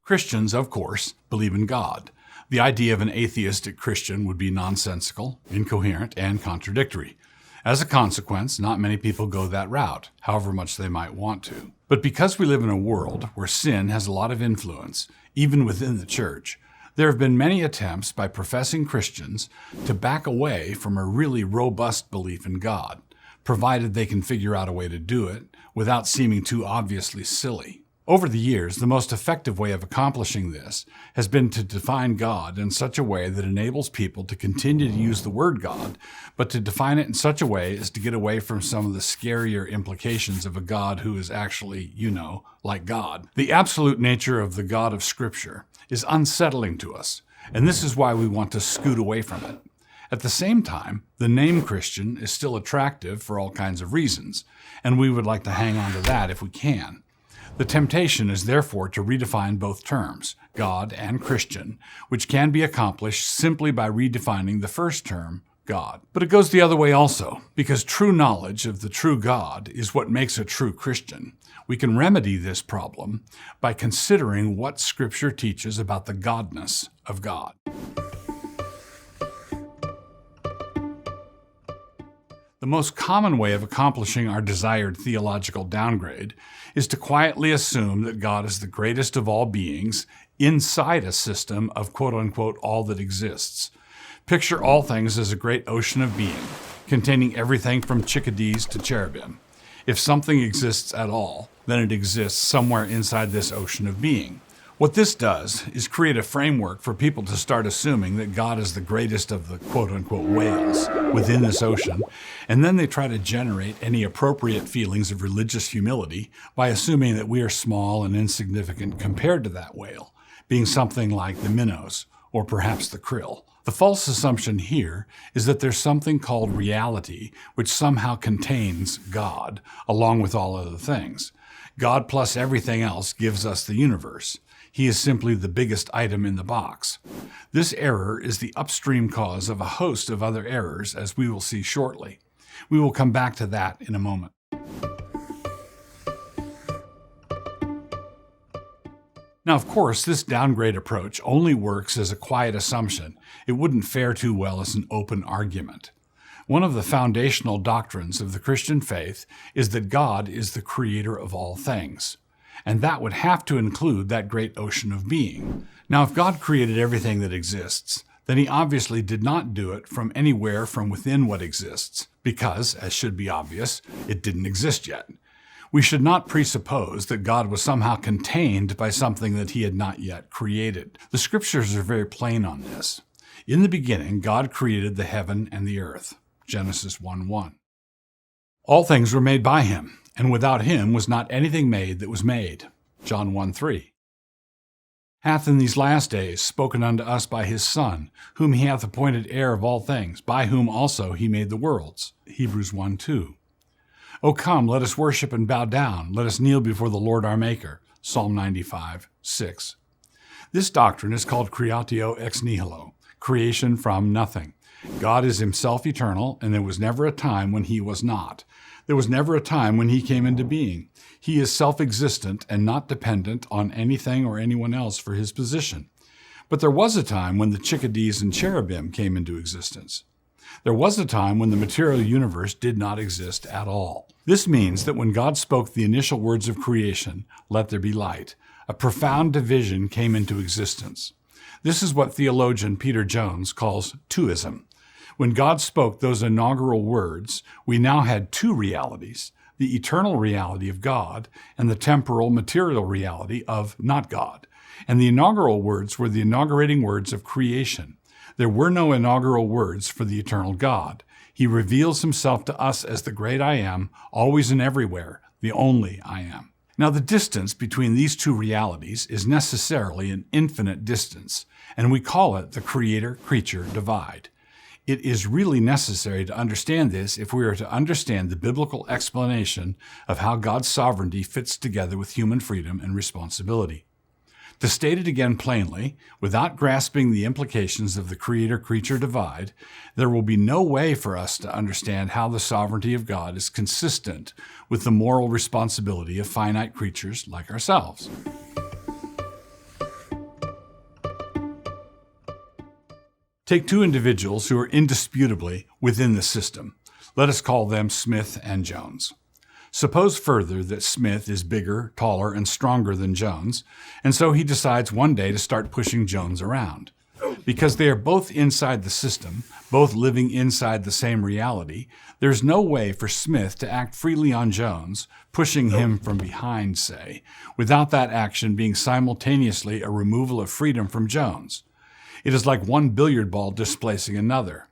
Christians, of course, believe in God. The idea of an atheistic Christian would be nonsensical, incoherent, and contradictory. As a consequence, not many people go that route, however much they might want to. But because we live in a world where sin has a lot of influence, even within the church, there have been many attempts by professing Christians to back away from a really robust belief in God, provided they can figure out a way to do it without seeming too obviously silly. Over the years, the most effective way of accomplishing this has been to define God in such a way that enables people to continue to use the word God, but to define it in such a way as to get away from some of the scarier implications of a God who is actually, like God. The absolute nature of the God of Scripture is unsettling to us, and this is why we want to scoot away from it. At the same time, the name Christian is still attractive for all kinds of reasons, and we would like to hang on to that if we can. The temptation is therefore to redefine both terms, God and Christian, which can be accomplished simply by redefining the first term, God. But it goes the other way also, because true knowledge of the true God is what makes a true Christian. We can remedy this problem by considering what Scripture teaches about the godness of God. The most common way of accomplishing our desired theological downgrade is to quietly assume that God is the greatest of all beings inside a system of quote-unquote all that exists. Picture all things as a great ocean of being, containing everything from chickadees to cherubim. If something exists at all, then it exists somewhere inside this ocean of being. What this does is create a framework for people to start assuming that God is the greatest of the quote-unquote whales within this ocean, and then they try to generate any appropriate feelings of religious humility by assuming that we are small and insignificant compared to that whale, being something like the minnows or perhaps the krill. The false assumption here is that there's something called reality which somehow contains God along with all other things. God plus everything else gives us the universe. He is simply the biggest item in the box. This error is the upstream cause of a host of other errors, as we will see shortly. We will come back to that in a moment. Now, of course, this downgrade approach only works as a quiet assumption. It wouldn't fare too well as an open argument. One of the foundational doctrines of the Christian faith is that God is the creator of all things. And that would have to include that great ocean of being. Now, if God created everything that exists, then he obviously did not do it from anywhere from within what exists, because, as should be obvious, it didn't exist yet. We should not presuppose that God was somehow contained by something that he had not yet created. The Scriptures are very plain on this. In the beginning, God created the heaven and the earth. Genesis 1:1. All things were made by him, and without him was not anything made that was made. John 1:3. Hath in these last days spoken unto us by his Son, whom he hath appointed heir of all things, by whom also he made the worlds. Hebrews 1:2. O come, let us worship and bow down. Let us kneel before the Lord our Maker. Psalm 95:6. This doctrine is called CREATIO ex NIHILO, creation from nothing. God is himself eternal, and there was never a time when he was not. There was never a time when he came into being. He is self-existent and not dependent on anything or anyone else for his position. But there was a time when the chickadees and cherubim came into existence. There was a time when the material universe did not exist at all. This means that when God spoke the initial words of creation, "Let there be light," a profound division came into existence. This is what theologian Peter Jones calls twoism. When God spoke those inaugural words, we now had two realities, the eternal reality of God and the temporal material reality of not God. And the inaugural words were the inaugurating words of creation. There were no inaugural words for the eternal God. He reveals himself to us as the great I Am, always and everywhere, the only I Am. Now, the distance between these two realities is necessarily an infinite distance, and we call it the creator-creature divide. It is really necessary to understand this if we are to understand the biblical explanation of how God's sovereignty fits together with human freedom and responsibility. To state it again plainly, without grasping the implications of the creator-creature divide, there will be no way for us to understand how the sovereignty of God is consistent with the moral responsibility of finite creatures like ourselves. Take two individuals who are indisputably within the system. Let us call them Smith and Jones. Suppose further that Smith is bigger, taller, and stronger than Jones, and so he decides one day to start pushing Jones around. Because they are both inside the system, both living inside the same reality, there's no way for Smith to act freely on Jones, pushing him from behind, say, without that action being simultaneously a removal of freedom from Jones. It is like one billiard ball displacing another.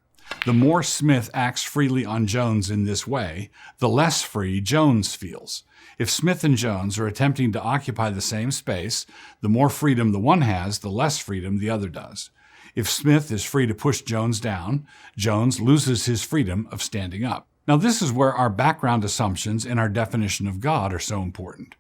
The more Smith acts freely on Jones in this way, the less free Jones feels. If Smith and Jones are attempting to occupy the same space, the more freedom the one has, the less freedom the other does. If Smith is free to push Jones down, Jones loses his freedom of standing up. Now, this is where our background assumptions and our definition of God are so important.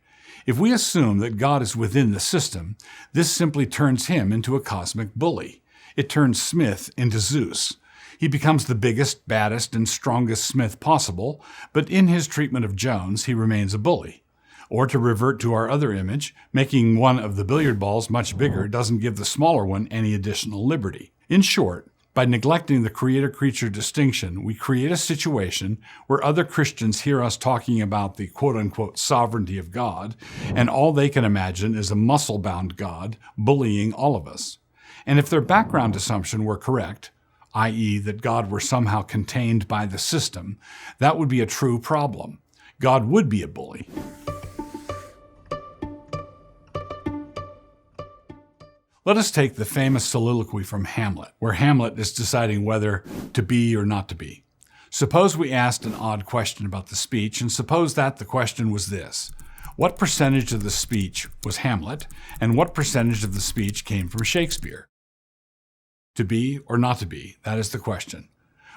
If we assume that God is within the system, this simply turns him into a cosmic bully. It turns Smith into Zeus. He becomes the biggest, baddest, and strongest Smith possible, but in his treatment of Jones, he remains a bully. Or to revert to our other image, making one of the billiard balls much bigger doesn't give the smaller one any additional liberty. In short, by neglecting the creator-creature distinction, we create a situation where other Christians hear us talking about the quote-unquote sovereignty of God, and all they can imagine is a muscle-bound God bullying all of us. And if their background assumption were correct, i.e., that God were somehow contained by the system, that would be a true problem. God would be a bully. Let us take the famous soliloquy from Hamlet, where Hamlet is deciding whether to be or not to be. Suppose we asked an odd question about the speech, and suppose that the question was this: what percentage of the speech was Hamlet, and what percentage of the speech came from Shakespeare? To be or not to be, that is the question.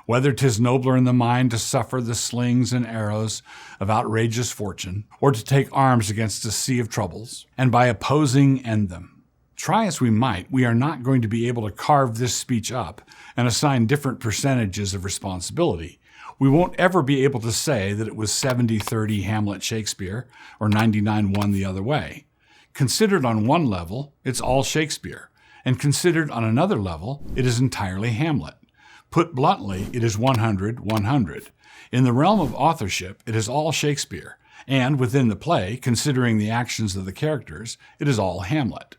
Whether 'tis nobler in the mind to suffer the slings and arrows of outrageous fortune, or to take arms against a sea of troubles, and by opposing end them. Try as we might, we are not going to be able to carve this speech up and assign different percentages of responsibility. We won't ever be able to say that it was 70-30 Hamlet Shakespeare, or 99-1 the other way. Considered on one level, it's all Shakespeare. And considered on another level, it is entirely Hamlet. Put bluntly, it is 100-100. In the realm of authorship, it is all Shakespeare. And within the play, considering the actions of the characters, it is all Hamlet.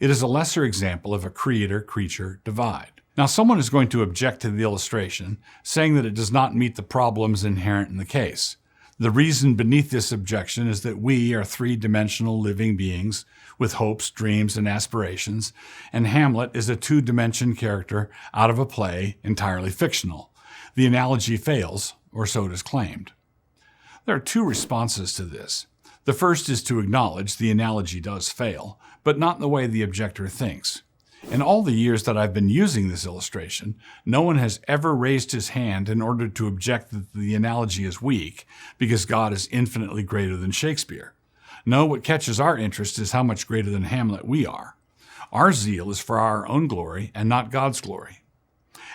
It is a lesser example of a creator-creature divide. Now, someone is going to object to the illustration, saying that it does not meet the problems inherent in the case. The reason beneath this objection is that we are three-dimensional living beings with hopes, dreams, and aspirations, and Hamlet is a two-dimension character out of a play entirely fictional. The analogy fails, or so it is claimed. There are two responses to this. The first is to acknowledge the analogy does fail, but not in the way the objector thinks. In all the years that I've been using this illustration, no one has ever raised his hand in order to object that the analogy is weak, because God is infinitely greater than Shakespeare. No, what catches our interest is how much greater than Hamlet we are. Our zeal is for our own glory and not God's glory.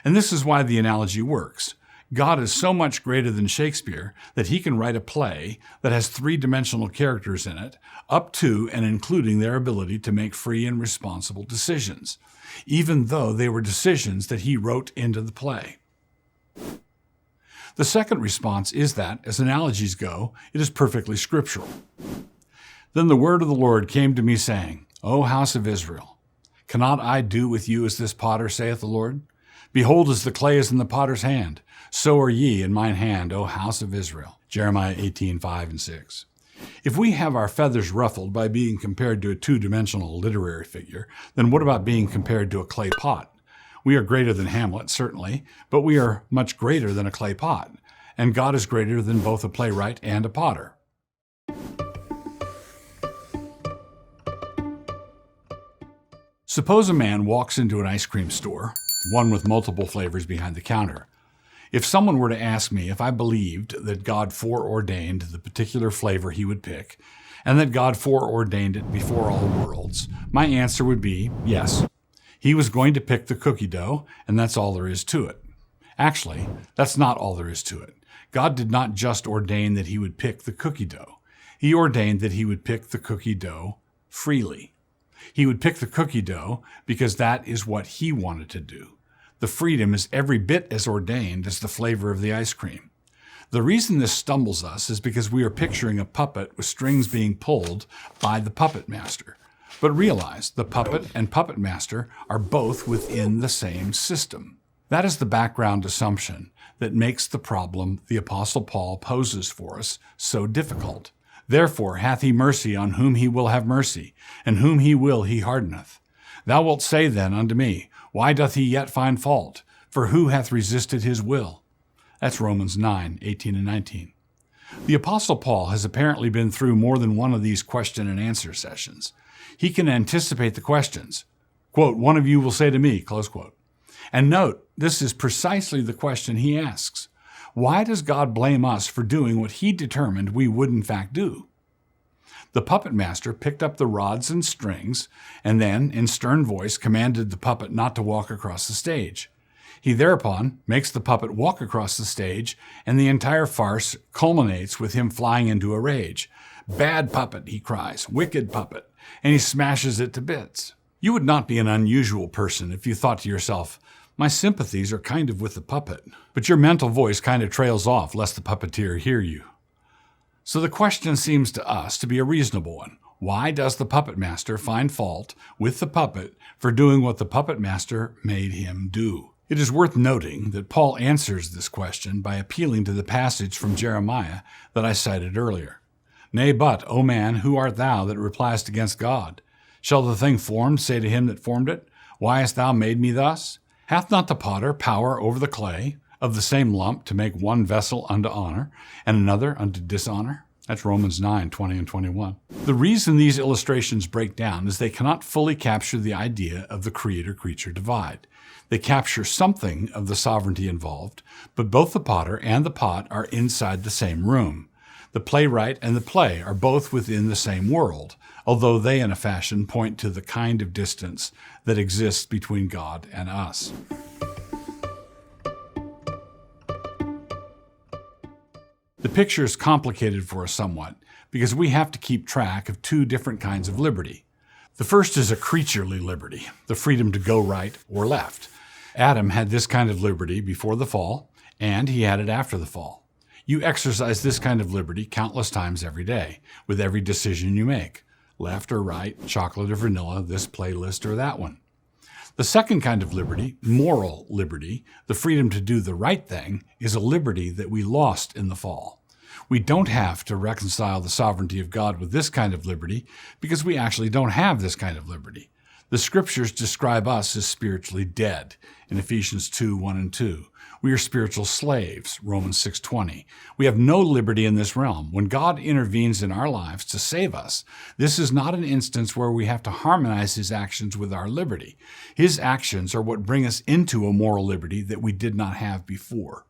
And this is why the analogy works. God is so much greater than Shakespeare that he can write a play that has three-dimensional characters in it, up to and including their ability to make free and responsible decisions, even though they were decisions that he wrote into the play. The second response is that, as analogies go, it is perfectly scriptural. Then the word of the Lord came to me, saying, O house of Israel, cannot I do with you as this potter, saith the Lord? Behold, as the clay is in the potter's hand, so are ye in mine hand, O house of Israel. Jeremiah 18:5-6. If we have our feathers ruffled by being compared to a two-dimensional literary figure, then what about being compared to a clay pot? We are greater than Hamlet, certainly, but we are much greater than a clay pot, and God is greater than both a playwright and a potter. Suppose a man walks into an ice cream store, one with multiple flavors behind the counter. If someone were to ask me if I believed that God foreordained the particular flavor he would pick, and that God foreordained it before all worlds, my answer would be yes. He was going to pick the cookie dough, and that's all there is to it. Actually, that's not all there is to it. God did not just ordain that he would pick the cookie dough. He ordained that he would pick the cookie dough freely. He would pick the cookie dough because that is what he wanted to do. The freedom is every bit as ordained as the flavor of the ice cream. The reason this stumbles us is because we are picturing a puppet with strings being pulled by the puppet master. But realize the puppet and puppet master are both within the same system. That is the background assumption that makes the problem the Apostle Paul poses for us so difficult. Therefore hath he mercy on whom he will have mercy, and whom he will he hardeneth. Thou wilt say then unto me, why doth he yet find fault? For who hath resisted his will? That's Romans 9:18 and 19. The Apostle Paul has apparently been through more than one of these question and answer sessions. He can anticipate the questions. Quote, one of you will say to me, close quote. And note, this is precisely the question he asks. Why does God blame us for doing what he determined we would in fact do? The puppet master picked up the rods and strings and then, in stern voice, commanded the puppet not to walk across the stage. He thereupon makes the puppet walk across the stage, and the entire farce culminates with him flying into a rage. Bad puppet, he cries, wicked puppet, and he smashes it to bits. You would not be an unusual person if you thought to yourself, my sympathies are kind of with the puppet, but your mental voice kind of trails off lest the puppeteer hear you. So the question seems to us to be a reasonable one. Why does the puppet master find fault with the puppet for doing what the puppet master made him do? It is worth noting that Paul answers this question by appealing to the passage from Jeremiah that I cited earlier. Nay, but, O man, who art thou that repliest against God? Shall the thing formed say to him that formed it, why hast thou made me thus? Hath not the potter power over the clay, of the same lump to make one vessel unto honor, and another unto dishonor? That's Romans 9:20 and 21. The reason these illustrations break down is they cannot fully capture the idea of the creator-creature divide. They capture something of the sovereignty involved, but both the potter and the pot are inside the same room. The playwright and the play are both within the same world, although they in a fashion point to the kind of distance that exists between God and us. The picture is complicated for us somewhat because we have to keep track of two different kinds of liberty. The first is a creaturely liberty, the freedom to go right or left. Adam had this kind of liberty before the fall, and he had it after the fall. You exercise this kind of liberty countless times every day, with every decision you make. Left or right, chocolate or vanilla, this playlist or that one. The second kind of liberty, moral liberty, the freedom to do the right thing, is a liberty that we lost in the fall. We don't have to reconcile the sovereignty of God with this kind of liberty because we actually don't have this kind of liberty. The Scriptures describe us as spiritually dead in Ephesians 2:1 and 2. We are spiritual slaves, Romans 6:20. We have no liberty in this realm. When God intervenes in our lives to save us, this is not an instance where we have to harmonize his actions with our liberty. His actions are what bring us into a moral liberty that we did not have before.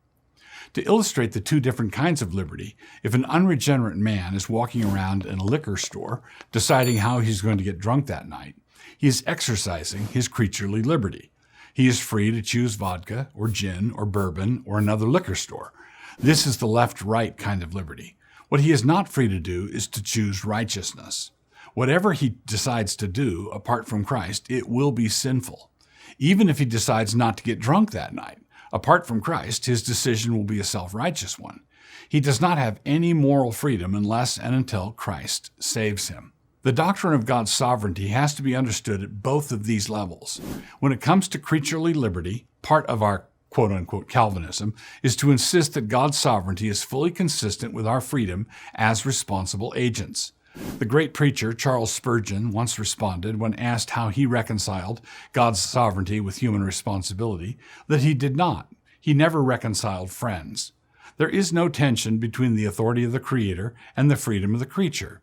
To illustrate the two different kinds of liberty, if an unregenerate man is walking around in a liquor store deciding how he's going to get drunk that night, he is exercising his creaturely liberty. He is free to choose vodka or gin or bourbon or another liquor store. This is the left-right kind of liberty. What he is not free to do is to choose righteousness. Whatever he decides to do apart from Christ, it will be sinful. Even if he decides not to get drunk that night, apart from Christ, his decision will be a self-righteous one. He does not have any moral freedom unless and until Christ saves him. The doctrine of God's sovereignty has to be understood at both of these levels. When it comes to creaturely liberty, part of our quote-unquote Calvinism is to insist that God's sovereignty is fully consistent with our freedom as responsible agents. The great preacher Charles Spurgeon once responded when asked how he reconciled God's sovereignty with human responsibility, that he did not. He never reconciled friends. There is no tension between the authority of the Creator and the freedom of the creature.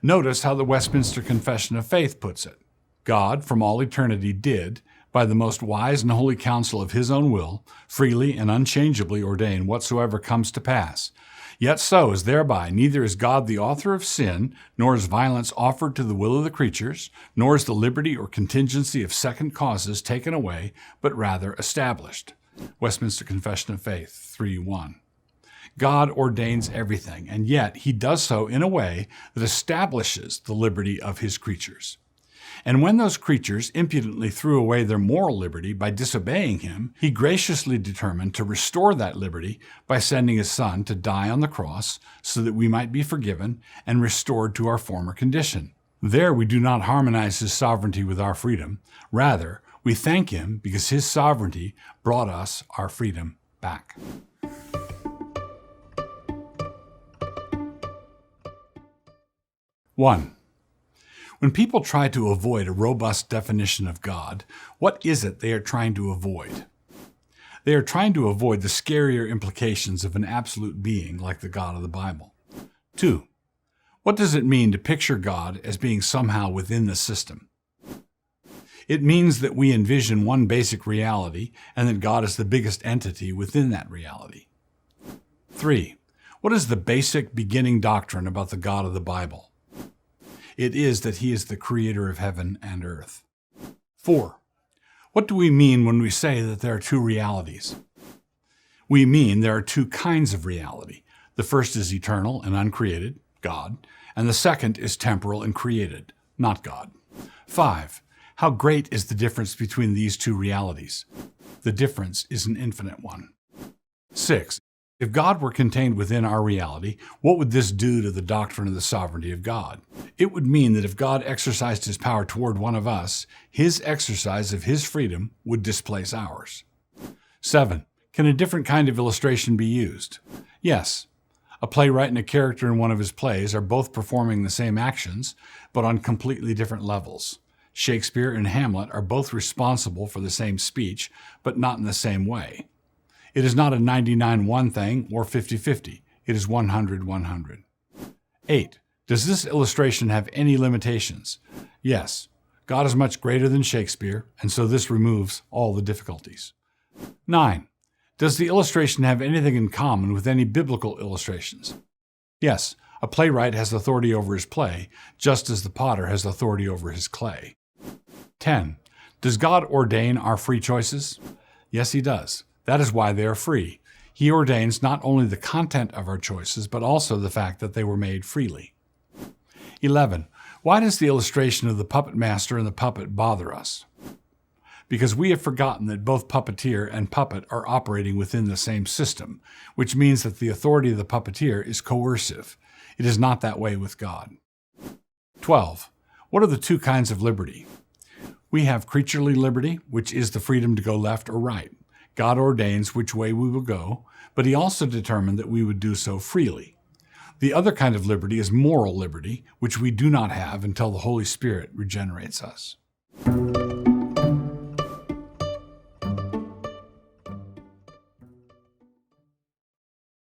Notice how the Westminster Confession of Faith puts it. God, from all eternity, did, by the most wise and holy counsel of his own will, freely and unchangeably ordain whatsoever comes to pass. Yet so is thereby neither is God the author of sin, nor is violence offered to the will of the creatures, nor is the liberty or contingency of second causes taken away, but rather established. Westminster Confession of Faith 3:1. God ordains everything, and yet he does so in a way that establishes the liberty of his creatures. And when those creatures impudently threw away their moral liberty by disobeying him, he graciously determined to restore that liberty by sending his Son to die on the cross so that we might be forgiven and restored to our former condition. There we do not harmonize his sovereignty with our freedom. Rather, we thank him because his sovereignty brought us our freedom back. One. When people try to avoid a robust definition of God, what is it they are trying to avoid? They are trying to avoid the scarier implications of an absolute being like the God of the Bible. 2. What does it mean to picture God as being somehow within the system? It means that we envision one basic reality and that God is the biggest entity within that reality. 3. What is the basic beginning doctrine about the God of the Bible? It is that he is the creator of heaven and earth. 4. What do we mean when we say that there are two realities? We mean there are two kinds of reality. The first is eternal and uncreated, God, and the second is temporal and created, not God. 5. How great is the difference between these two realities? The difference is an infinite one. 6. If God were contained within our reality, what would this do to the doctrine of the sovereignty of God? It would mean that if God exercised his power toward one of us, his exercise of his freedom would displace ours. 7. Can a different kind of illustration be used? Yes. A playwright and a character in one of his plays are both performing the same actions, but on completely different levels. Shakespeare and Hamlet are both responsible for the same speech, but not in the same way. It is not a 99-1 thing or 50-50. It is 100-100. 8. Does this illustration have any limitations? Yes. God is much greater than Shakespeare, and so this removes all the difficulties. 9. Does the illustration have anything in common with any biblical illustrations? Yes. A playwright has authority over his play, just as the potter has authority over his clay. 10. Does God ordain our free choices? Yes, he does. That is why they are free. He ordains not only the content of our choices, but also the fact that they were made freely. 11. Why does the illustration of the puppet master and the puppet bother us? Because we have forgotten that both puppeteer and puppet are operating within the same system, which means that the authority of the puppeteer is coercive. It is not that way with God. 12. What are the two kinds of liberty? We have creaturely liberty, which is the freedom to go left or right. God ordains which way we will go, but he also determined that we would do so freely. The other kind of liberty is moral liberty, which we do not have until the Holy Spirit regenerates us.